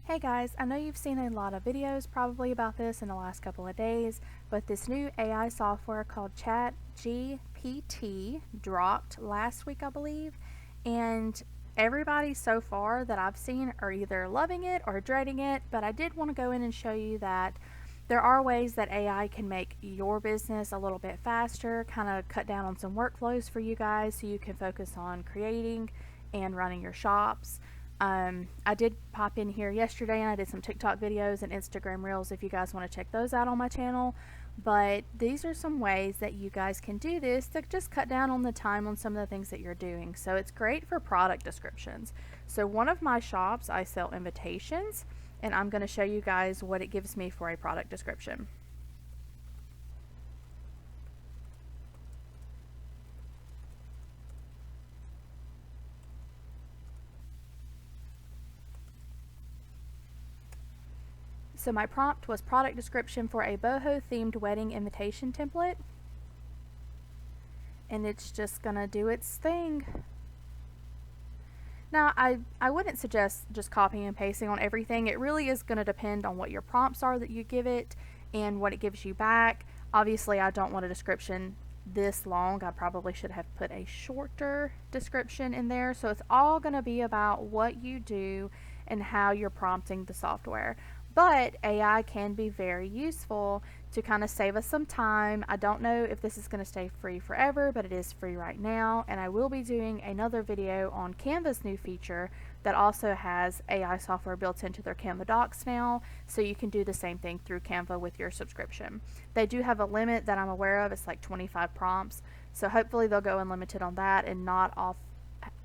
Hey guys, I know you've seen a lot of videos probably about this in the last couple of days, but this new AI software called ChatGPT dropped last week, I believe, and everybody so far that I've seen are either loving it or dreading it, but I did want to go in and show you that there are ways that AI can make your business a little bit faster, kind of cut down on some workflows for you guys so you can focus on creating and running your shops. I did pop in here yesterday and I did some TikTok videos and Instagram Reels if you guys want to check those out on my channel. But these are some ways that you guys can do this to just cut down on the time on some of the things that you're doing. So it's great for product descriptions. So one of my shops, I sell invitations, and I'm going to show you guys what it gives me for a product description. So my prompt was product description for a boho themed wedding invitation template. And it's just gonna do its thing. Now, I wouldn't suggest just copying and pasting on everything. It really is gonna depend on what your prompts are that you give it and what it gives you back. Obviously, I don't want a description this long. I probably should have put a shorter description in there. So it's all gonna be about what you do and how you're prompting the software. But AI can be very useful to kind of save us some time. I don't know if this is going to stay free forever, but it is free right now. And I will be doing another video on Canva's new feature that also has AI software built into their Canva docs now. So you can do the same thing through Canva with your subscription. They do have a limit that I'm aware of. It's like 25 prompts. So hopefully they'll go unlimited on that and not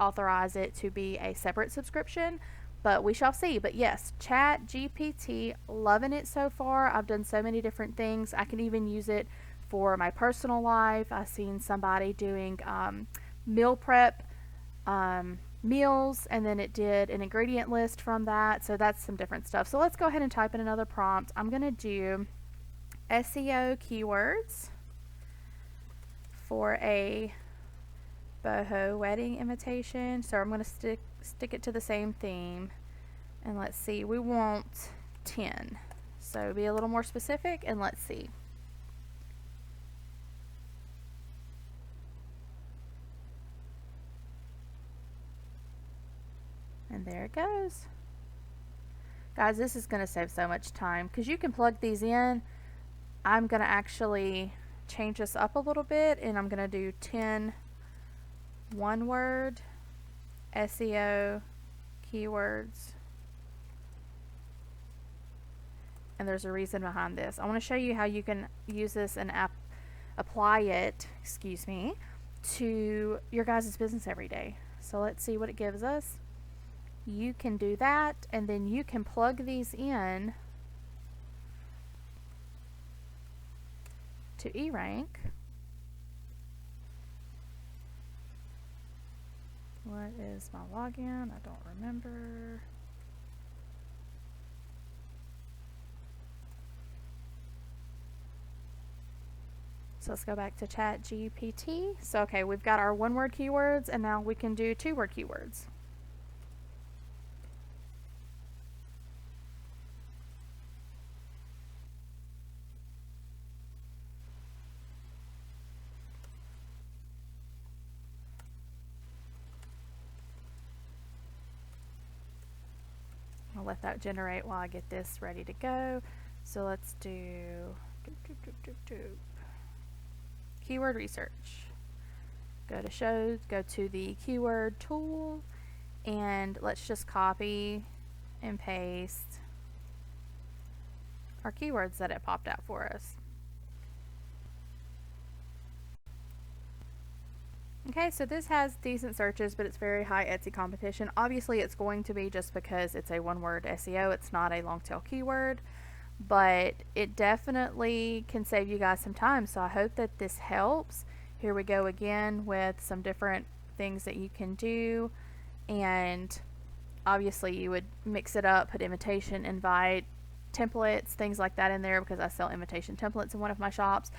authorize it to be a separate subscription. But we shall see. But yes, ChatGPT, loving it so far. I've done so many different things. I can even use it for my personal life. I've seen somebody doing meal prep meals, and then it did an ingredient list from that. So that's some different stuff. So let's go ahead and type in another prompt. I'm going to do SEO keywords for a boho wedding invitation. So I'm going to stick it to the same theme, and let's see, we want 10, so be a little more specific, and let's see. And there it goes. Guys, this is going to save so much time because you can plug these in. I'm going to actually change this up a little bit, and I'm going to do 10 one word SEO keywords, and there's a reason behind this. I want to show you how you can use this and apply it, to your guys' business every day. So let's see what it gives us. You can do that, and then you can plug these in to eRank. What is my login? I don't remember. So let's go back to ChatGPT. So okay, we've got our one-word keywords, and now we can do two-word keywords. I'll let that generate while I get this ready to go. So let's do keyword research. Go to shows, go to the keyword tool, and let's just copy and paste our keywords that it popped out for us. Okay, so this has decent searches, but it's very high Etsy competition. Obviously, it's going to be just because it's a one-word SEO. It's not a long-tail keyword, but it definitely can save you guys some time. So I hope that this helps. Here we go again with some different things that you can do. And obviously, you would mix it up, put invitation, invite, templates, things like that in there because I sell invitation templates in one of my shops.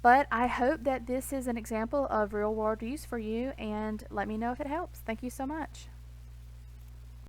But I hope that this is an example of real world use for you, and let me know if it helps. Thank you so much.